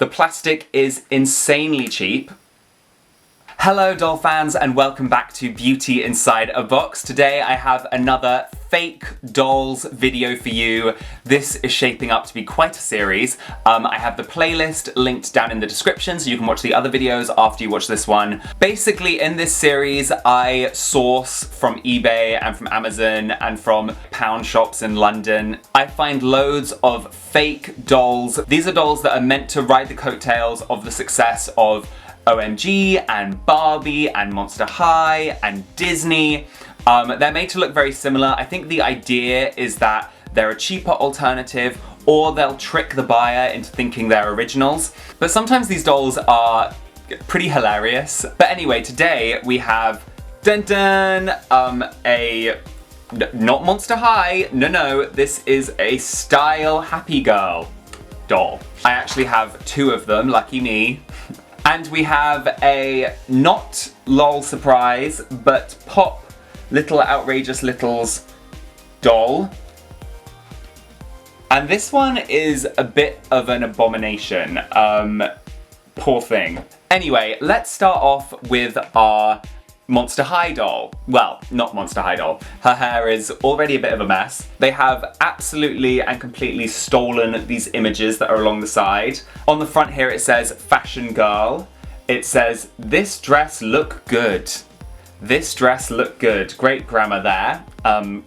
The plastic is insanely cheap. Hello doll fans and welcome back to Beauty Inside a Box. Today I have another fake dolls video for you. This is shaping up to be quite a series. I have the playlist linked down in the description so you can watch the other videos after you watch this one. Basically in this series I source from eBay and from Amazon and from pound shops in London. I find loads of fake dolls. These are dolls that are meant to ride the coattails of the success of OMG and Barbie and Monster High and Disney. They're made to look very similar. I think the idea is that they're a cheaper alternative or they'll trick the buyer into thinking they're originals. But sometimes these dolls are pretty hilarious. But anyway, today we have not Monster High, no, this is a Style Happy Girl doll. I actually have two of them, lucky me. And we have a not lol surprise, but pop little outrageous littles doll. And this one is a bit of an abomination. Poor thing. Anyway, let's start off with our Monster High doll. Well, not Monster High doll. Her hair is already a bit of a mess. They have absolutely and completely stolen these images that are along the side. On the front here it says fashion girl. It says this dress look good. This dress look good. Great grammar there.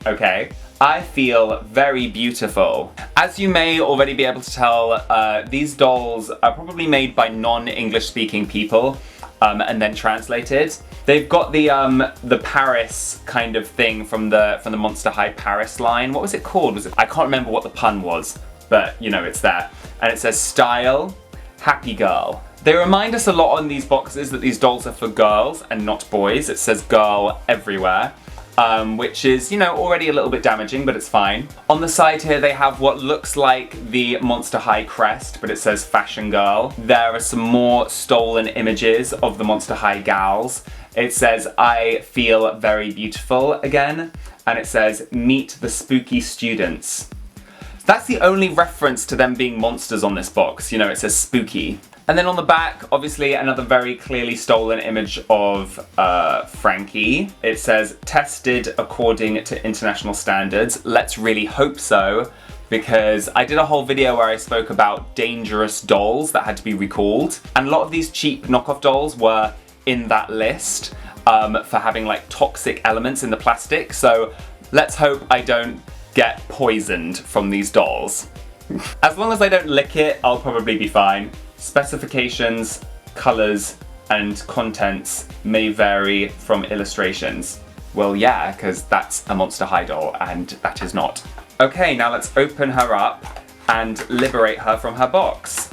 Okay. I feel very beautiful. As you may already be able to tell, these dolls are probably made by non-English speaking people and then translated. They've got the Paris kind of thing from the Monster High Paris line. What was it called? I can't remember what the pun was, but you know, it's there. And it says Style Happy Girl. They remind us a lot on these boxes that these dolls are for girls and not boys. It says girl everywhere. Which is, you know, already a little bit damaging, but it's fine. On the side here they have what looks like the Monster High crest, but it says fashion girl. There are some more stolen images of the Monster High gals. It says I feel very beautiful again, and it says meet the spooky students. That's the only reference to them being monsters on this box. You know, it says spooky. And then on the back, obviously another very clearly stolen image of Frankie. It says, tested according to international standards. Let's really hope so, because I did a whole video where I spoke about dangerous dolls that had to be recalled. And a lot of these cheap knockoff dolls were in that list for having like toxic elements in the plastic. So let's hope I don't get poisoned from these dolls. As long as I don't lick it, I'll probably be fine. Specifications, colours, and contents may vary from illustrations. Well, yeah, because that's a Monster High doll, and that is not. Okay, now let's open her up and liberate her from her box.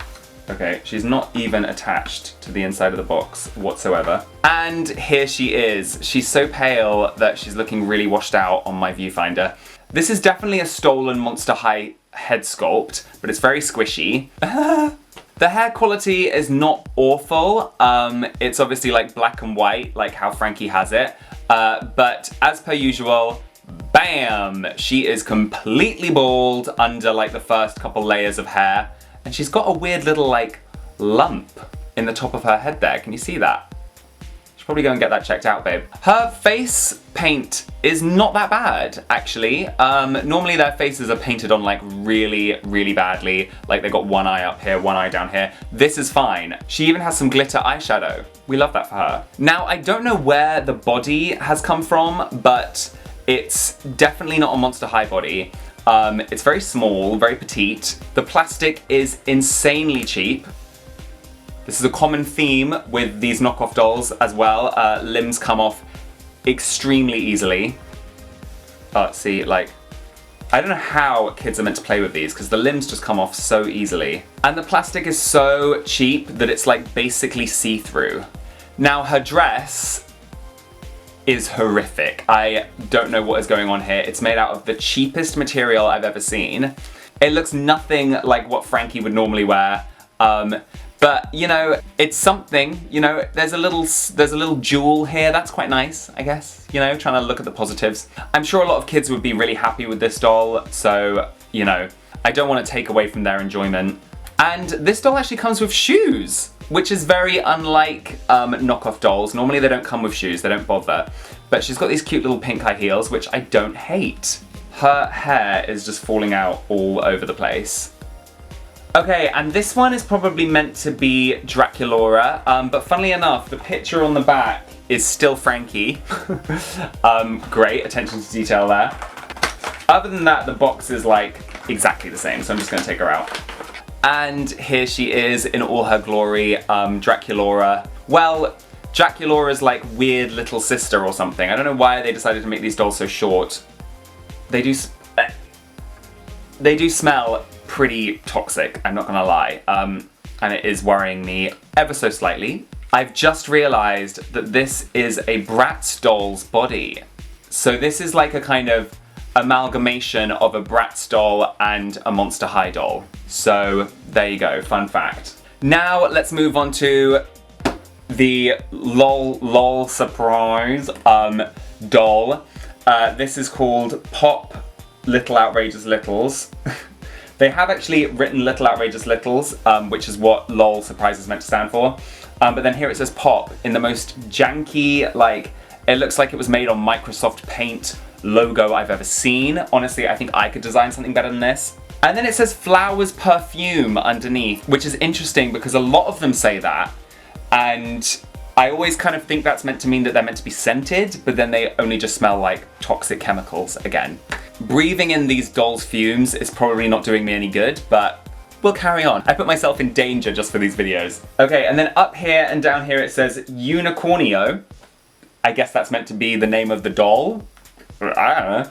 Okay, she's not even attached to the inside of the box whatsoever. And here she is. She's so pale that she's looking really washed out on my viewfinder. This is definitely a stolen Monster High head sculpt, but it's very squishy. The hair quality is not awful. It's obviously like black and white, like how Frankie has it. But as per usual, bam! She is completely bald under like the first couple layers of hair. And she's got a weird little like lump in the top of her head there. Can you see that? Should probably go and get that checked out, babe. Her face paint is not that bad, actually. Normally their faces are painted on like really, really badly. Like they've got one eye up here, one eye down here. This is fine. She even has some glitter eyeshadow. We love that for her. Now, I don't know where the body has come from, but it's definitely not a Monster High body. It's very small, very petite. The plastic is insanely cheap. This is a common theme with these knockoff dolls as well. Limbs come off extremely easily. See, like, I don't know how kids are meant to play with these because the limbs just come off so easily. And the plastic is so cheap that it's like basically see-through. Now her dress is horrific. I don't know what is going on here. It's made out of the cheapest material I've ever seen. It looks nothing like what Frankie would normally wear. But, you know, it's something, you know, there's a little jewel here, that's quite nice, I guess, you know, trying to look at the positives. I'm sure a lot of kids would be really happy with this doll, so, you know, I don't want to take away from their enjoyment. And this doll actually comes with shoes, which is very unlike knockoff dolls. Normally they don't come with shoes, they don't bother. But she's got these cute little pink high heels, which I don't hate. Her hair is just falling out all over the place. Okay, and this one is probably meant to be Draculaura, but funnily enough, the picture on the back is still Frankie. Great, attention to detail there. Other than that, the box is like exactly the same, so I'm just gonna take her out. And here she is in all her glory, Draculaura. Well, Draculaura's like weird little sister or something. I don't know why they decided to make these dolls so short. They do smell pretty toxic, I'm not gonna lie. And it is worrying me ever so slightly. I've just realized that this is a Bratz doll's body. So this is like a kind of amalgamation of a Bratz doll and a Monster High doll. So there you go, fun fact. Now let's move on to the lol surprise doll. This is called Pop Little Outrageous Littles. They have actually written Little Outrageous Littles, which is what lol surprise is meant to stand for. But then here it says Pop in the most janky, like, it looks like it was made on Microsoft Paint logo I've ever seen. Honestly, I think I could design something better than this. And then it says Flowers Perfume underneath, which is interesting because a lot of them say that. And I always kind of think that's meant to mean that they're meant to be scented, but then they only just smell like toxic chemicals again. Breathing in these dolls' fumes is probably not doing me any good, but we'll carry on. I put myself in danger just for these videos. Okay, and then up here and down here it says Unicornio. I guess that's meant to be the name of the doll. I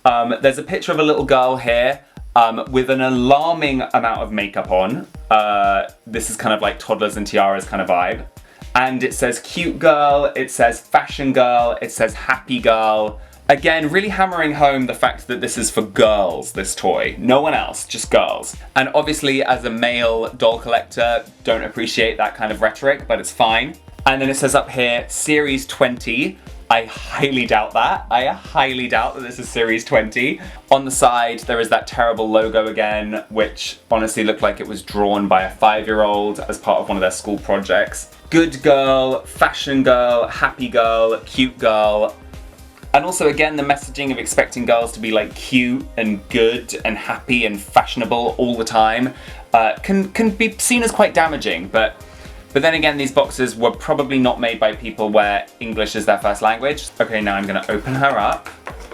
don't know. There's a picture of a little girl here with an alarming amount of makeup on. This is kind of like toddlers and tiaras kind of vibe. And it says cute girl, it says fashion girl, it says happy girl. Again, really hammering home the fact that this is for girls, this toy. No one else, just girls. And obviously as a male doll collector, don't appreciate that kind of rhetoric, but it's fine. And then it says up here, Series 20. I highly doubt that. I highly doubt that this is Series 20. On the side, there is that terrible logo again, which honestly looked like it was drawn by a 5-year-old as part of one of their school projects. Good girl, fashion girl, happy girl, cute girl. And also again, the messaging of expecting girls to be like cute and good and happy and fashionable all the time can be seen as quite damaging, but then again, these boxes were probably not made by people where English is their first language. Okay, now I'm gonna open her up.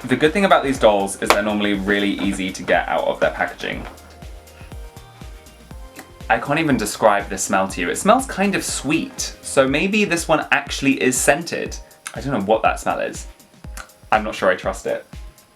The good thing about these dolls is they're normally really easy to get out of their packaging. I can't even describe the smell to you. It smells kind of sweet. So maybe this one actually is scented. I don't know what that smell is. I'm not sure I trust it.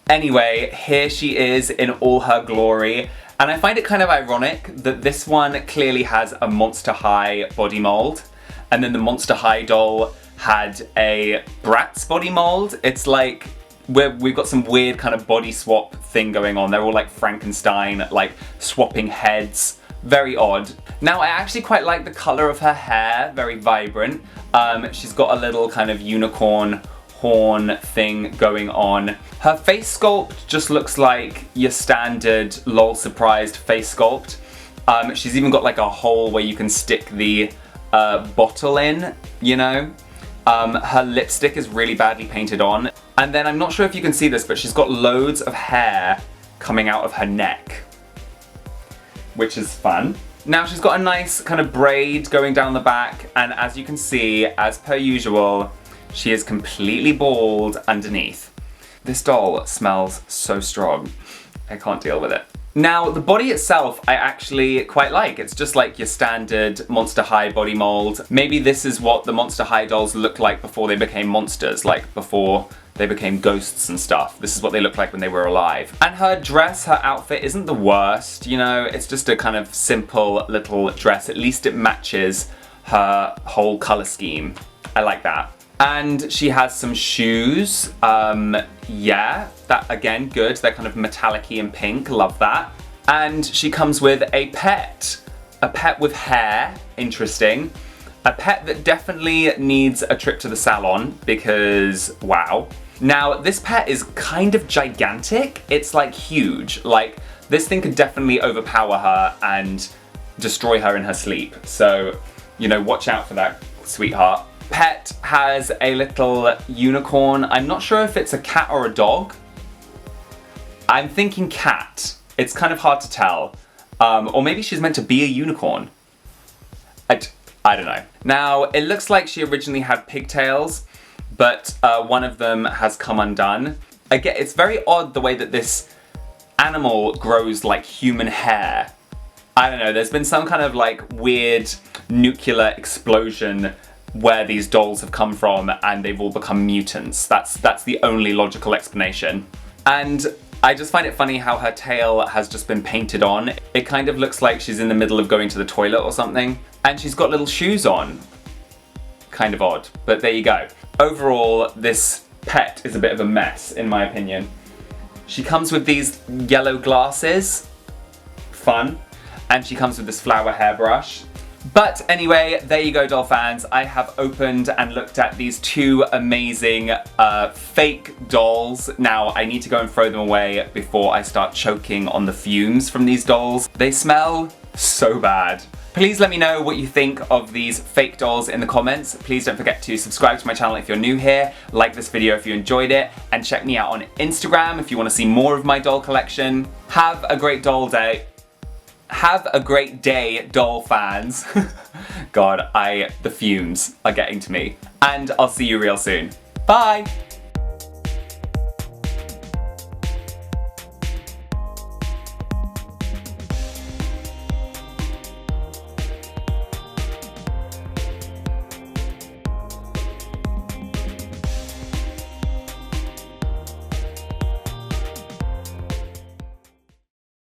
Anyway, here she is in all her glory. And I find it kind of ironic that this one clearly has a Monster High body mold, and then the Monster High doll had a Bratz body mold. It's like we've got some weird kind of body swap thing going on. They're all like Frankenstein, like swapping heads. Very odd. Now I actually quite like the color of her hair, very vibrant. She's got a little kind of unicorn horn thing going on. Her face sculpt just looks like your standard lol surprised face sculpt. She's even got like a hole where you can stick the bottle in, you know? Her lipstick is really badly painted on. And then I'm not sure if you can see this, but she's got loads of hair coming out of her neck, which is fun. Now she's got a nice kind of braid going down the back, and as you can see, as per usual, she is completely bald underneath. This doll smells so strong. I can't deal with it. Now, the body itself, I actually quite like. It's just like your standard Monster High body mold. Maybe this is what the Monster High dolls looked like before they became monsters, like before they became ghosts and stuff. This is what they looked like when they were alive. And her dress, her outfit isn't the worst, you know? It's just a kind of simple little dress. At least it matches her whole color scheme. I like that. And she has some shoes. Yeah, that again, good. They're kind of metallic-y and pink, love that. And she comes with a pet with hair, interesting. A pet that definitely needs a trip to the salon because, wow. Now, this pet is kind of gigantic. It's like huge. Like, this thing could definitely overpower her and destroy her in her sleep. So, you know, watch out for that, sweetheart. Pet has a little unicorn. I'm not sure if it's a cat or a dog. I'm thinking cat. It's kind of hard to tell. Or maybe she's meant to be a unicorn. I don't know. Now, it looks like she originally had pigtails, but one of them has come undone. Again, it's very odd the way that this animal grows like human hair. I don't know, there's been some kind of like weird nuclear explosion where these dolls have come from and they've all become mutants. That's the only logical explanation. And I just find it funny how her tail has just been painted on. It kind of looks like she's in the middle of going to the toilet or something. And she's got little shoes on. Kind of odd, but there you go. Overall, this pet is a bit of a mess, in my opinion. She comes with these yellow glasses. Fun. And she comes with this flower hairbrush. But anyway, there you go, doll fans. I have opened and looked at these two amazing fake dolls. Now, I need to go and throw them away before I start choking on the fumes from these dolls. They smell so bad. Please let me know what you think of these fake dolls in the comments. Please don't forget to subscribe to my channel if you're new here, like this video if you enjoyed it, and check me out on Instagram if you want to see more of my doll collection. Have a great doll day. Have a great day, doll fans. God, the fumes are getting to me. And I'll see you real soon. Bye!